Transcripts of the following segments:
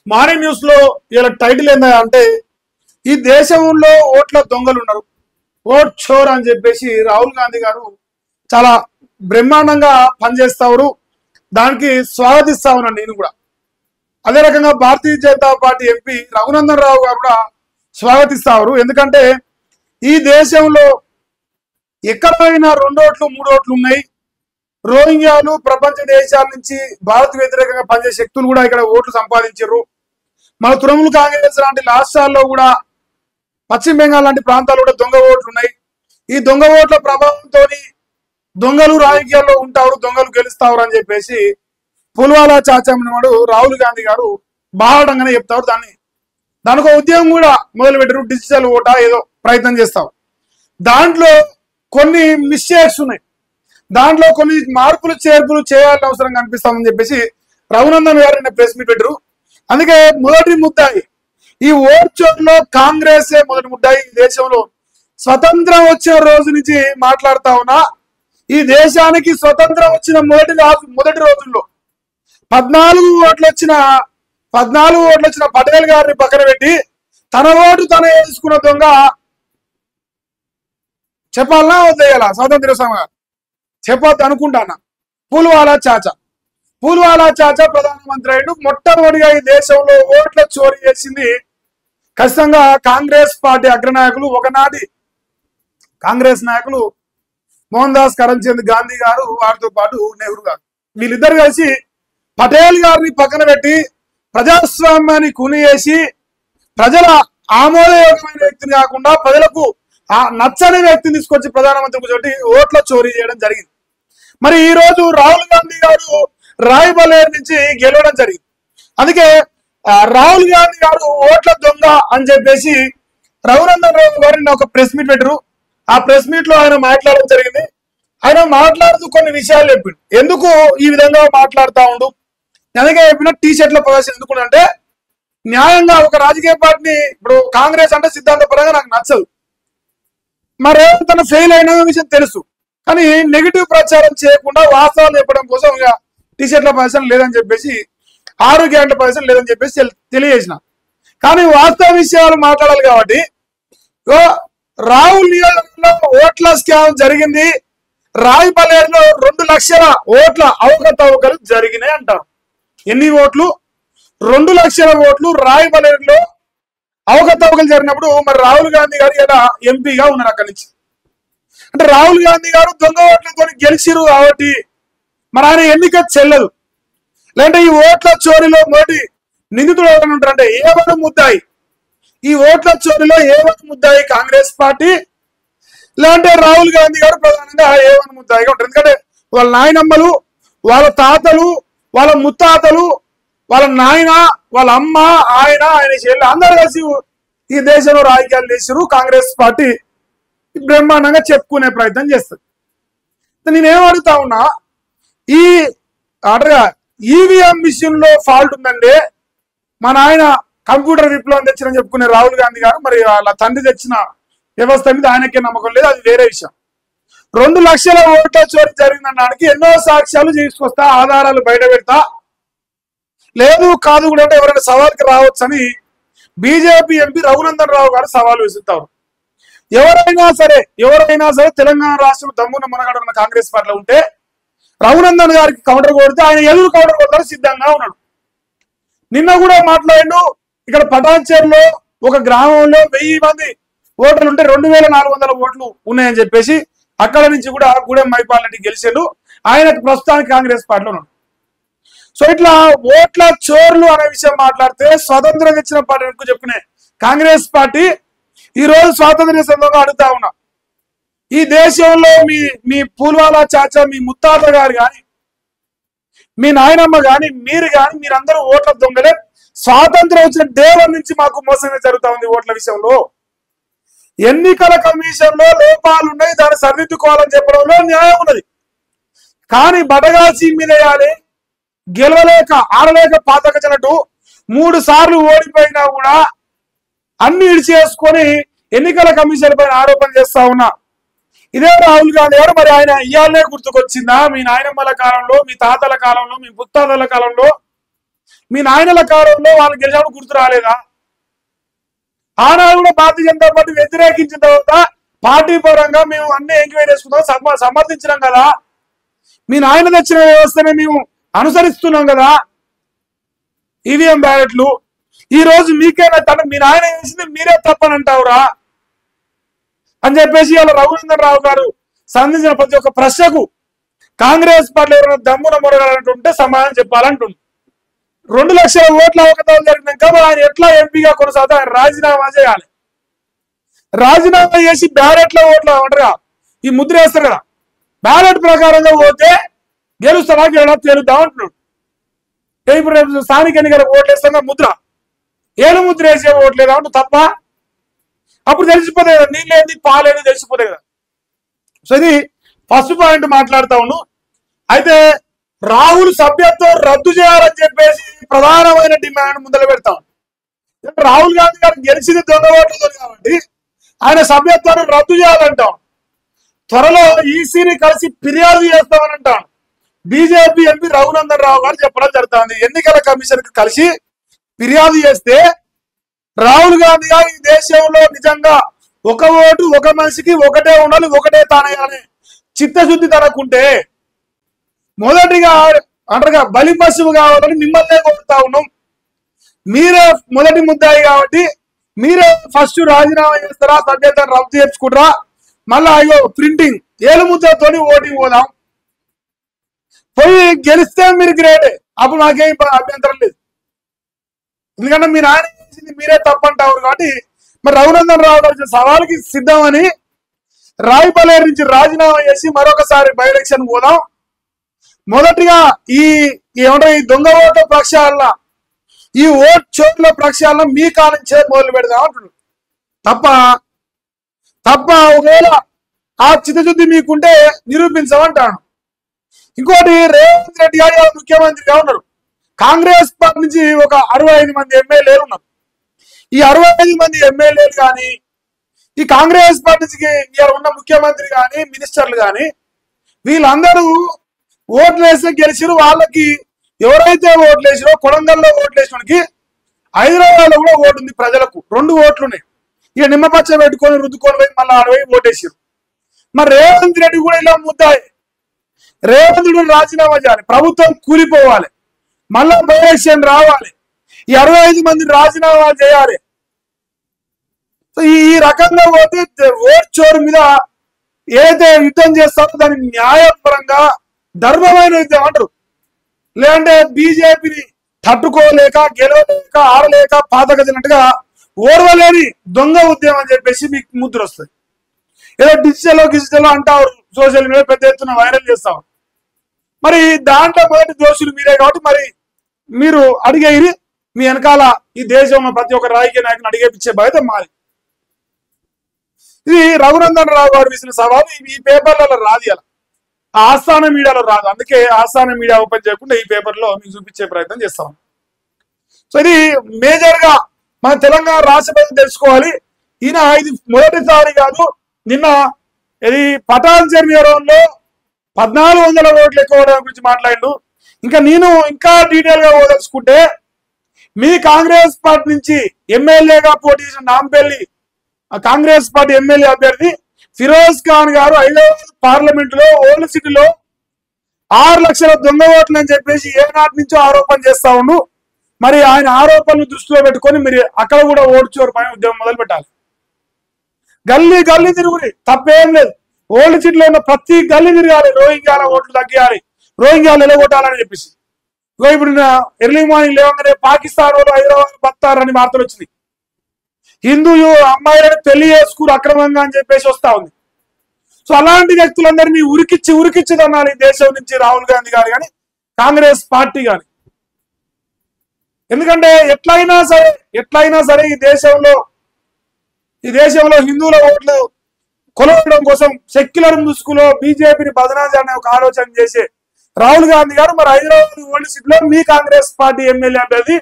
Morning news లో ఇలా title ఏంటంటే ఈ దేశంలో ఓట్ల దొంగలు ఉన్నారు, ఓట్ చోర్ అని చెప్పేసి రాహుల్ గాంధీ గారు చాలా బ్రహ్మాండంగా పనిచేస్తారు. దానికి స్వాగతిస్తా ఉన్నాను నేను కూడా. అదే రకంగా భారతీయ జనతా పార్టీ ఎంపీ రఘునందన్ రావు గారు కూడా స్వాగతిస్తారు. ఎందుకంటే ఈ దేశంలో ఎక్కడైనా 2 ఓట్లు 3 ఓట్లు ఉన్నాయి. రోహింగ్యాలు ప్రపంచ దేశాల నుంచి భారత్ వ్యతిరేకంగా పనిచేసే శక్తులు కూడా ఇక్కడ ఓట్లు సంపాదించారు. మన తృణమూల్ కాంగ్రెస్ లాంటి రాష్ట్రాల్లో కూడా, పశ్చిమ బెంగాల్ లాంటి ప్రాంతాల్లో కూడా దొంగ ఓట్లు ఉన్నాయి. ఈ దొంగ ఓట్ల ప్రభావంతో దొంగలు రాజకీయాల్లో ఉంటారు, దొంగలు గెలుస్తారు అని చెప్పేసి పుల్వాలా చాచామడు రాహుల్ గాంధీ గారు బాహటంగానే చెప్తారు. దానికి ఉద్యమం కూడా మొదలు పెట్టారు. డిజిటల్ ఓటా ఏదో ప్రయత్నం చేస్తావు. దాంట్లో కొన్ని మిస్టేక్స్ ఉన్నాయి, దాంట్లో కొన్ని మార్పులు చేర్పులు చేయాల్సిన అవసరం కనిపిస్తామని చెప్పేసి రఘునందన్ గారు ప్రెస్ మీట్ పెట్టారు. అందుకే మొదటి ముద్దాయి ఈ ఓట్ చోర్లో కాంగ్రెస్ మొదటి ముద్దాయి. ఈ దేశంలో స్వతంత్రం వచ్చిన రోజు నుంచి మాట్లాడుతా ఉన్నా, ఈ దేశానికి స్వతంత్రం వచ్చిన మొదటి రోజుల్లో 14 ఓట్లు వచ్చిన పటేల్ గారిని పక్కన పెట్టి తన ఓటు తన వేసుకున్న దొంగ చెప్పాలనా వదిలేయాలా? స్వాతంత్ర సమయం చెప్పొద్దు అనుకుంటానా. పుల్వాలా చాచా ప్రధానమంత్రి అయ్యాడు. మొట్టమొదటిగా ఈ దేశంలో ఓట్ల చోరీ చేసింది ఖచ్చితంగా కాంగ్రెస్ పార్టీ అగ్రనాయకులు, ఒకనాటి కాంగ్రెస్ నాయకులు మోహన్ దాస్ కరంచంద్ గాంధీ గారు, వారితో పాటు నెహ్రూ గారు. వీళ్ళిద్దరు కలిసి పటేల్ గారిని పక్కన పెట్టి ప్రజాస్వామ్యాన్ని కునియేసి ప్రజల ఆమోదయోగమైన వ్యక్తిని కాకుండా ప్రజలకు నచ్చని వ్యక్తిని తీసుకొచ్చి ప్రధానమంత్రి కూర్చోటి ఓట్ల చోరీ చేయడం జరిగింది. మరి ఈ రోజు రాహుల్ గాంధీ గారు రాయ్బరేలీ నుంచి గెలవడం జరిగింది. అందుకే రాహుల్ గాంధీ గారు ఓట్ల దొంగ అని చెప్పేసి రఘునందన్ రావు గారిని ఒక ప్రెస్ మీట్ పెట్టారు. ఆ ప్రెస్ మీట్ లో ఆయన మాట్లాడడం జరిగింది. ఆయన మాట్లాడుతూ కొన్ని విషయాలు చెప్పిండు. ఎందుకు ఈ విధంగా మాట్లాడుతూ ఉండు, అందుకే చెప్పిన టీ షర్ట్ల ప్రదర్శన ఎందుకు అంటే, న్యాయంగా ఒక రాజకీయ పార్టీని, ఇప్పుడు కాంగ్రెస్ అంటే సిద్ధాంతపరంగా నాకు నచ్చదు, మరి తన ఫెయిల్ అయిన విషయం తెలుసు, కానీ నెగిటివ్ ప్రచారం చేయకుండా వాస్తవాలు చెప్పడం కోసం ఇక టీ షర్ట్ల ప్రదర్శన లేదని చెప్పేసి, 6 గ్యారెంట్ల ప్రదర్శన లేదని చెప్పేసి తెలియజేసిన. కానీ వాస్తవ విషయాలు మాట్లాడాలి కాబట్టి రాహుల్ నియోజకవర్గంలో ఓట్ల స్కామ్ జరిగింది, రాయ్బరేలీలో 2 లక్షల ఓట్ల అవకతవకలు జరిగినాయి అంటారు. ఎన్ని ఓట్లు? 2 లక్షల ఓట్లు రాయ్బరేలీలో అవకతవకలు జరిగినప్పుడు మరి రాహుల్ గాంధీ గారు ఇలా ఎంపీగా ఉన్నారు అక్కడి నుంచి. అంటే రాహుల్ గాంధీ గారు దొంగ ఓట్లతో గెలిచిరు కాబట్టి మరి ఆయన ఎన్నిక చెల్లదు. లేదంటే ఈ ఓట్ల చోరీలో మొదటి నిందితుడు ఎవరైనా ఉంటారంటే ఏవన ముద్దాయి, ఈ ఓట్ల చోరీలో ఏవన ముద్దాయి కాంగ్రెస్ పార్టీ, లేదంటే రాహుల్ గాంధీ గారు ప్రధానంగా ఏవన ముద్దాయిగా ఉంటారు. ఎందుకంటే వాళ్ళ నాయనమ్మలు, వాళ్ళ తాతలు, వాళ్ళ ముత్తాతలు, వాళ్ళ నాయన, వాళ్ళ అమ్మ, ఆయన చెల్లి అందరూ కలిసి ఈ దేశంలో రాజకీయాలు చేసారు. కాంగ్రెస్ పార్టీ బ్రహ్మాండంగా చెప్పుకునే ప్రయత్నం చేస్తుంది. నేనేం అడుగుతా ఉన్నా, ఈ ఈవీఎం మిషన్ లో ఫాల్ట్ ఉందంటే మా నాయన కంప్యూటర్ విప్లవం తెచ్చినని చెప్పుకునే రాహుల్ గాంధీ గారు మరి వాళ్ళ తండ్రి తెచ్చిన వ్యవస్థ మీద ఆయనకే నమ్మకం లేదు, అది వేరే విషయం. 2 లక్షల ఓట్ల చోరీ జరిగినడానికి ఎన్నో సాక్ష్యాలు తీసుకొస్తా, ఆధారాలు బయట పెడతా, లేదు కాదు కూడా అంటే ఎవరైనా సవాల్కి రావచ్చు అని బీజేపీ ఎంపీ రఘునందన్ రావు గారు సవాల్ విసురుతారు. ఎవరైనా సరే తెలంగాణ రాష్ట్రం దమ్మున మనగడున్న కాంగ్రెస్ పార్టీలో ఉంటే రఘునందన్ గారికి కౌంటర్ కొడితే ఆయన ఎదురు కౌంటర్ కొడతారు సిద్ధంగా ఉన్నాడు. నిన్న కూడా మాట్లాడిండు. ఇక్కడ పటాన్చేరులో ఒక గ్రామంలో 1000 మంది ఓటర్లు ఉంటే 2400 ఓట్లు ఉన్నాయని చెప్పేసి అక్కడ నుంచి కూడా గూడెం మైపాల్ రెడ్డి గెలిచాడు. ఆయనకు ప్రస్తుతానికి కాంగ్రెస్ పార్టీలో ఉన్నాడు. సో ఇట్లా ఓట్ల చోర్లు అనే విషయం మాట్లాడితే స్వాతంత్రం ఇచ్చిన పార్టీ చెప్పుకునే కాంగ్రెస్ పార్టీ ఈ రోజు స్వాతంత్ర్య సందర్భంగా అడుగుతా ఉన్నా, ఈ దేశంలో మీ పుల్వాలా చాచా, మీ ముత్తాత గారు కానీ, మీ నాయనమ్మ కానీ, మీరందరూ ఓట్ల దొంగలే. స్వాతంత్రం వచ్చిన డే 1 నుంచి మాకు మోసమే జరుగుతా ఉంది ఓట్ల విషయంలో. ఎన్నికల కమిషన్ లో లోపాలు ఉన్నాయి, దాన్ని సరిదిద్దుకోవాలని చెప్పడంలో న్యాయం ఉన్నది. కానీ బటగాల్సి మీద వేయాలి, గెలవలేక ఆడలేక పాతకచ్చినట్టు 3 సార్లు ఓడిపోయినా కూడా అన్ని ఇడిచేసుకొని ఎన్నికల కమిషన్ పైన ఆరోపణ చేస్తా ఉన్నా ఇదే రాహుల్ గాంధీ గారు. మరి ఆయన ఇయాలనే గుర్తుకొచ్చిందా? మీ నాయనమ్మల కాలంలో, మీ తాతల కాలంలో, మీ ముత్తాతల కాలంలో మీ నాయనల కాలంలో వాళ్ళు గెలిచినప్పుడు గుర్తు రాలేదా? ఆనాడు కూడా భారతీయ జనతా పార్టీ వ్యతిరేకించిన తర్వాత పార్టీ పరంగా మేము అన్ని ఎంక్వైరీ చేసుకుంటాం, సమర్థించినాం కదా. మీ నాయన తెచ్చిన వ్యవస్థనే మేము అనుసరిస్తున్నాం కదా. ఈవీఎం బ్యాలెట్లు ఈ రోజు మీకేనా మీ నాయన వేసింది మీరే తప్పని అంటావురా అని చెప్పేసి ఇవాళ రఘునందన్ రావు గారు సంధించిన ప్రతి ఒక్క ప్రశ్నకు కాంగ్రెస్ పార్టీ ఎవరైనా దమ్మున మొరగాలంటుంటే సమాధానం చెప్పాలంటుంది. 2 లక్షల ఓట్ల అవకతవకలు జరిగినాక ఆయన ఎట్లా ఎంపీగా కొనసాగుతా ఆయన రాజీనామా చేయాలి. రాజీనామా చేసి బ్యాలెట్ల ఓట్లు అంటారుగా ఈ ముద్ర వేస్తారు కదా, బ్యాలెట్ ప్రకారంగా పోతే గెలుస్తాడా గెలడా తేలుద్దాం అంటున్నాడు. ఇప్పుడు స్థానిక ఎన్నికలకు ఓట్లు వేస్తాం ముద్ర ఏలు ముద్ర వేసే ఓట్లేదా అంటూ తప్ప అప్పుడు తెలిసిపోతాయి కదా, నీళ్ళేది పాలేది తెలిసిపోతాయి కదా. సో ఇది ఫస్ట్ పాయింట్ మాట్లాడుతా ఉన్నాను. అయితే రాహుల్ సభ్యత్వం రద్దు చేయాలని చెప్పేసి ప్రధానమైన డిమాండ్ ముందర పెడతాం. రాహుల్ గాంధీ గారు గెలిచింది దొంగ ఓట్లతో కాబట్టి ఆయన సభ్యత్వాన్ని రద్దు చేయాలంటాం. త్వరలో ఈసీని కలిసి ఫిర్యాదు చేస్తామని అంటాం. బీజేపీ ఎంపీ రఘునందన్ రావు గారు చెప్పడం జరుగుతుంది. ఎన్నికల కమిషన్ కి కలిసి ఫిర్యాదు చేస్తే రాహుల్ గాంధీ గారు ఈ దేశంలో నిజంగా ఒక ఓటు ఒక మనిషికి ఒకటే ఉండాలి, ఒకటే తానేయాలి చిత్తశుద్ధి తనకుంటే మొదటిగా అంటారుగా బలి పశువు కావాలని మిమ్మల్నే కొడుతా ఉన్నాం. మీరే మొదటి ముద్దాయి కాబట్టి మీరే ఫస్ట్ రాజీనామా చేస్తారా, సభ్యతను రద్దు చేసుకుంటారా, మళ్ళా అయ్యో ప్రింటింగ్ ఏలు ముద్దతోని ఓటింగ్ పోదాం. పోయి గెలిస్తే మీరు గ్రేటే, అప్పుడు నాకేం అభ్యంతరం లేదు. ఎందుకంటే మీరు ఆయన చేసింది మీరే తప్పంటారు కాబట్టి మరి రఘునందన్ రావు గారు సవాల్కి సిద్ధమని రాయపల్లి నుంచి రాజీనామా చేసి మరొకసారి బై ఎలక్షన్ పోదాం. మొదటిగా ఈ ఏమంటారు ఈ దొంగ ఓట్ల ప్రక్షాళన, ఈ ఓట్ చోట్ల ప్రక్షాళన మీ కాలంచే మొదలు పెడదాం అంటున్నాడు. తప్ప ఒకవేళ ఆ చిత్తశుద్ధి మీకుంటే నిరూపించమంటాను. ఇంకోటి రేవంత్ రెడ్డి గారు ముఖ్యమంత్రిగా ఉన్నారు. కాంగ్రెస్ పార్టీ నుంచి ఒక 65 మంది ఎమ్మెల్యేలు ఉన్నారు. ఈ 65 మంది ఎమ్మెల్యేలు కానీ ఈ కాంగ్రెస్ పార్టీకి ఉన్న ముఖ్యమంత్రి కానీ మినిస్టర్లు కానీ వీళ్ళందరూ ఓట్లు వేస్తే గెలిచిరు. వాళ్ళకి ఎవరైతే ఓట్లు వేసిరో కొడంగల్లో ఓట్లు వేసినకి హైదరాబాద్ లో కూడా ఓటు ఉంది. ప్రజలకు 2 ఓట్లు ఉన్నాయి. ఇక నిమ్మపచ్చ పెట్టుకొని రుద్దుకొని పోయి మళ్ళీ ఆడపోయి ఓటేసారు. మరి రేవంత్ రెడ్డి కూడా ఇలా ముద్దాయి. రేవంత్ రెడ్డి రాజీనామా చేయాలి, ప్రభుత్వం కూలిపోవాలి, మళ్ళా బై ఎలక్షన్ రావాలి, ఈ 65 మంది రాజీనామా చేయాలి. ఈ రకంగా పోతే ఓట్ చోరు మీద ఏదైతే యుద్ధం చేస్తారో దాన్ని న్యాయపరంగా ధర్మమైన యుద్ధం అంటారు. లేదంటే బీజేపీని తట్టుకోలేక గెలవలేక ఆడలేక పాతగదినట్టుగా ఓర్వలేని దొంగ ఉద్యమం అని చెప్పేసి మీకు ముద్ర వస్తుంది. ఏదో డిజిటల్ అంటారు, సోషల్ మీడియా పెద్ద ఎత్తున వైరల్ చేస్తాం. మరి దాంట్లో మొదటి దోషులు మీరే కాబట్టి మరి మీరు అడిగేది మీ వెనకాల ఈ దేశంలో ప్రతి ఒక్క రాజకీయ నాయకుని అడిగేపించే బాధ్యత మాది. ఇది రఘునందన్ రావు గారు విసిన సవాలు. ఈ పేపర్లలో రాదు, ఇలా ఆస్థాన మీడియాలో రాదు. అందుకే ఆస్థాన మీడియా ఓపెన్ చేయకుండా ఈ పేపర్ లో మీకు చూపించే ప్రయత్నం చేస్తాం. సో ఇది మేజర్ గా మన తెలంగాణ రాష్ట్ర ప్రజలు తెలుసుకోవాలి. ఈయన ఇది మొదటిసారి కాదు, నిన్న ఇది పటాన్చెరు నియోజకవర్గంలో 1400 ఓట్లు ఎక్కువ గురించి మాట్లాడిండు. నేను ఇంకా డీటెయిల్ గా ఓదలుచుకుంటే మీ కాంగ్రెస్ పార్టీ నుంచి ఎమ్మెల్యేగా పోటీ చేసిన నాంపల్లి కాంగ్రెస్ పార్టీ ఎమ్మెల్యే అభ్యర్థి ఫిరోజ్ ఖాన్ గారు హైదరాబాద్ పార్లమెంట్ లో ఓల్డ్ సిటీలో 6 లక్షల దొంగ ఓట్లు అని చెప్పేసి ఏనాటి నుంచో ఆరోపణ చేస్తా ఉండు. మరి ఆయన ఆరోపణలు దృష్టిలో పెట్టుకొని మీరు అక్కడ కూడా ఓటు చోరు పైన ఉద్యమం మొదలు పెట్టాలి. గల్లీ గల్లీ తిరుగురి, తప్పేం లేదు. ఓల్డ్ సిటీలో ఉన్న ప్రతి గల్లీ తిరగాలి, రోహింగ్యాల ఓట్లు తగ్గియాలి, రోహింగ్యాలు ఎలగొట్టాలని చెప్పేసి. ఇప్పుడు ఎర్లీ మార్నింగ్ లేవగానే పాకిస్తాన్ వాళ్ళు హైదరాబాద్ బతారని వార్తలు వచ్చింది. హిందూ అమ్మాయిలను పెళ్లి చేసుకురు అక్రమంగా అని చెప్పేసి వస్తా ఉంది. సో అలాంటి వ్యక్తులందరినీ ఉరికిచ్చి తన్నాలి ఈ దేశం నుంచి రాహుల్ గాంధీ గారు కానీ కాంగ్రెస్ పార్టీ కానీ. ఎందుకంటే ఎట్లయినా సరే ఈ దేశంలో హిందువుల ఓట్లు కొలవడం కోసం సెక్యులర్ ముసుగులో బీజేపీని బదనాం అనే ఒక ఆలోచన చేసే రాహుల్ గాంధీ గారు మరి హైదరాబాద్ ఓల్డ్ సిటీలో మీ కాంగ్రెస్ పార్టీ ఎమ్మెల్యే అభ్యర్థి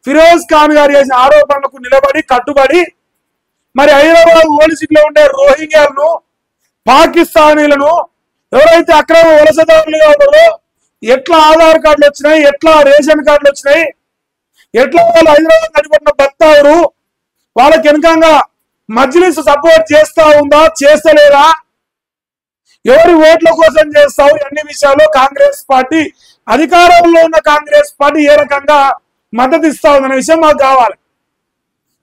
ఫిరోజ్ ఖాన్ గారు చేసిన ఆరోపణలకు నిలబడి కట్టుబడి మరి హైదరాబాద్ ఓల్డ్ సిటీలో ఉండే రోహింగ్యాలను పాకిస్తానీలను ఎవరైతే అక్రమ వలసదారులుగా ఉన్నారో ఎట్లా ఆధార్ కార్డులు వచ్చినాయి, ఎట్లా రేషన్ కార్డులు వచ్చినాయి, ఎట్లా వాళ్ళు హైదరాబాద్ నడిపడిన బత్తారు వాళ్ళకి వెనకంగా మజ్లిస్ సపోర్ట్ చేస్తా ఉందా చేస్తలేదా, ఎవరి ఓట్ల కోసం చేస్తావు, అన్ని విషయాల్లో కాంగ్రెస్ పార్టీ అధికారంలో ఉన్న కాంగ్రెస్ పార్టీ ఏ రకంగా మద్దతు ఇస్తా ఉందనే విషయం మాకు కావాలి.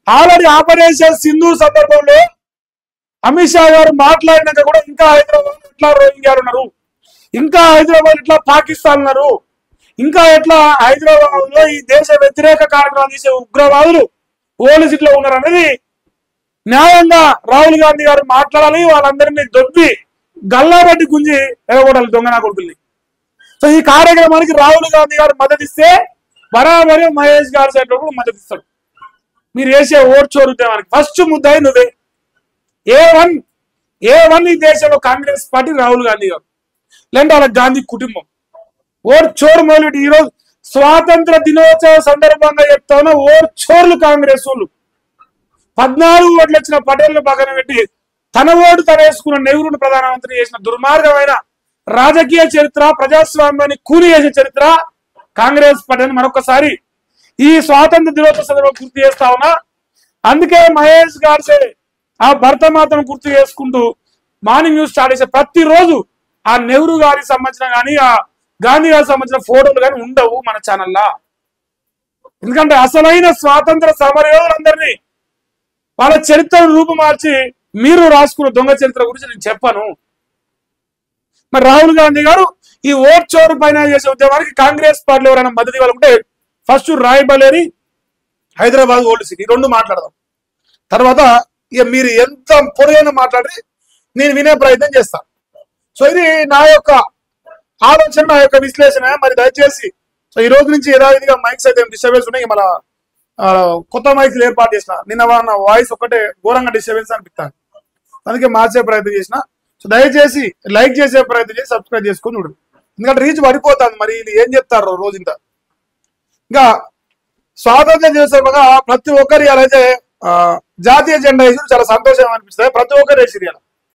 ఆల్రెడీ ఆపరేషన్ సింధూర్ సందర్భంలో అమిత్ షా గారు మాట్లాడినాక కూడా ఇంకా హైదరాబాద్ ఎట్లా రోహింగ్యాలు ఉన్నారు, ఇంకా హైదరాబాద్ ఎట్లా పాకిస్తాన్ ఉన్నారు, ఇంకా ఎట్లా హైదరాబాద్ లో ఈ దేశ వ్యతిరేక కార్యక్రమాలు చేసే ఉగ్రవాదులు పోలీసులో ఉన్నారు అనేది న్యాయంగా రాహుల్ గాంధీ గారు మాట్లాడాలి. వాళ్ళందరినీ దొబ్బి గల్లాబట్టి గుంజి ఎగగొట్టాలి దొంగనా కొడుకుల్ని. సో ఈ కార్యక్రమానికి రాహుల్ గాంధీ గారు మద్దతు ఇస్తే బరాబరి మహేష్ గారి సైడ్ లో కూడా మద్దతు ఇస్తాడు. మీరు వేసే ఓట్ చోరు ఉద్యమానికి ఫస్ట్ ముద్దాయి నువ్వే. ఏ వన్ ఈ దేశంలో కాంగ్రెస్ పార్టీ రాహుల్ గాంధీ గారు, లేదంటే వాళ్ళ గాంధీ కుటుంబం. ఓట్ చోరు మొదలుపెట్టి ఈరోజు స్వాతంత్ర దినోత్సవ సందర్భంగా చెప్తా ఉన్న ఓట్ చోర్లు కాంగ్రెస్ వాళ్ళు 14 ఓట్లు వచ్చిన పటేళ్లు పక్కన పెట్టి తన ఓటు తన వేసుకున్న నెహ్రూను ప్రధానమంత్రి చేసిన దుర్మార్గమైన రాజకీయ చరిత్ర, ప్రజాస్వామ్యాన్ని కూలి చేసిన చరిత్ర కాంగ్రెస్ పార్టీ మరొకసారి ఈ స్వాతంత్ర దినోత్సవ సందర్భంగా గుర్తు చేస్తా ఉన్నా. అందుకే మహేష్ గారు ఆ భరతమాతను గుర్తు చేసుకుంటూ మార్నింగ్ న్యూస్ స్టార్ట్ చేసే ప్రతిరోజు ఆ నెహ్రూ గారికి సంబంధించిన కానీ ఆ గాంధీ గారికి సంబంధించిన ఫోటోలు కానీ ఉండవు మన ఛానల్లా. ఎందుకంటే అసలైన స్వాతంత్ర సమరయోధులందరినీ వాళ్ళ చరిత్రను రూపుమార్చి మీరు రాసుకున్న దొంగ చరిత్ర గురించి నేను చెప్పను. మరి రాహుల్ గాంధీ గారు ఈ ఓట్ చోరు పైన చేసే ఉద్యమానికి కాంగ్రెస్ పార్టీలో ఎవరైనా మద్దతు ఇవ్వాలంటే first Rae Bareli, Hyderabad old city రెండు మాట్లాడదాం. తర్వాత ఇక మీరు ఎంత పొడైనా మాట్లాడి నేను వినే ప్రయత్నం చేస్తాను. సో ఇది నా యొక్క ఆలోచన, నా యొక్క విశ్లేషణ. మరి దయచేసి సో ఈ రోజు నుంచి యథావిధిగా మైక్స్ అయితే డిస్టర్బెన్స్ ఉన్నాయి. మన కొత్త మైక్స్ ఏర్పాటు చేసిన నిన్న నా వాయిస్ ఒకటే ఘోరంగా డిస్టర్బెన్స్ అనిపిస్తాను, అందుకే మార్చే ప్రయత్నం చేసిన. సో దయచేసి లైక్ చేసే ప్రయత్నం చేసి సబ్స్క్రైబ్ చేసుకొని చూడండి, ఎందుకంటే రీచ్ పడిపోతుంది. మరి ఇది ఏం చెప్తారు రోజుంతా. ఇంకా స్వాతంత్ర దినోత్సవంగా ప్రతి ఒక్కరి అలాగే జాతీయ జెండా వేసి చాలా సంతోషం అనిపిస్తుంది. ప్రతి ఒక్కరు వేసిరు.